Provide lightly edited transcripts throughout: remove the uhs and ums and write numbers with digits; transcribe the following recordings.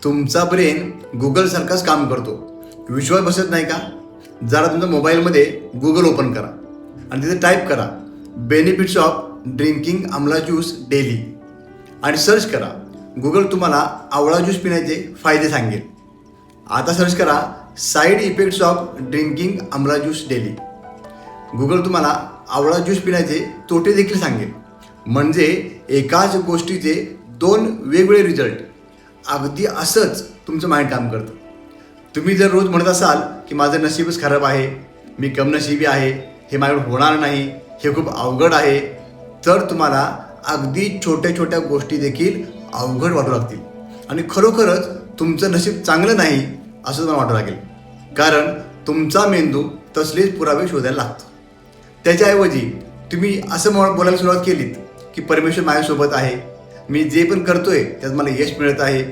तुमचा ब्रेन गुगलसारखाच काम करतो. विश्वास बसत नाही का? जरा तुमच्या मोबाईलमध्ये गुगल ओपन करा आणि तिथे टाईप करा बेनिफिट्स ऑफ ड्रिंकिंग आमला ज्यूस डेली आणि सर्च करा. गुगल तुम्हाला आवळा ज्यूस पिण्याचे फायदे सांगेल. आता सर्च करा साईड इफेक्ट्स ऑफ ड्रिंकिंग आमला ज्यूस डेली. गुगल तुम्हाला आवळा ज्यूस पिण्याचे तोटे देखील सांगेल. म्हणजे एकाच गोष्टीचे दोन वेगवेगळे रिझल्ट. अगदी असंच तुमचं माइंड काम करतं. तुम्ही जर रोज म्हणत असाल की माझं नशीबच खराब आहे, मी कमनशिबी आहे, हे माझ्याकडे होणार नाही, हे खूप अवघड आहे, तर तुम्हाला अगदी छोट्या छोट्या गोष्टी देखील अवघड वाटू लागतील आणि खरोखरच तुमचं नशीब चांगलं नाही असं तुम्हाला वाटू लागेल. कारण तुमचा मेंदू तसलेच पुरावे शोधायला लागतो. त्याच्याऐवजी तुम्ही असं बोलायला सुरुवात केलीत की परमेश्वर माझ्यासोबत आहे, मी जे पण करतोय त्यात मला यश मिळत आहे,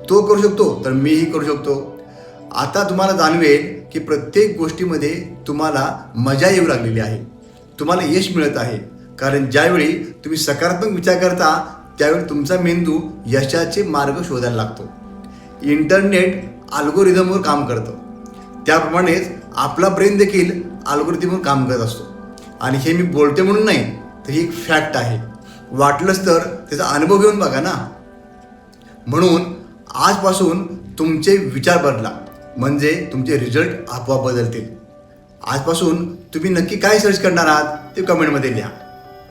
तो करू शकतो तर मीही करू शकतो. आता तुम्हाला जाणवेल की प्रत्येक गोष्टीमध्ये तुम्हाला मजा येऊ लागलेली आहे, तुम्हाला यश मिळत आहे. कारण ज्यावेळी तुम्ही सकारात्मक विचार करता त्यावेळी तुमचा मेंदू यशाचे मार्ग शोधायला लागतो. इंटरनेट अल्गोरिदमवर काम करतं, त्याप्रमाणेच आपला ब्रेन देखील अल्गोरिदमवर काम करत असतो. आणि हे मी बोलते म्हणून नाही, तर ही एक फॅक्ट आहे. वाटलंच तर त्याचा अनुभव घेऊन बघा ना. म्हणून आजपासून तुमचे विचार बदला, म्हणजे तुमचे रिझल्ट आपोआप बदलतील. आजपासून तुम्ही नक्की काय सर्च करणार आहात ते कमेंटमध्ये लिहा.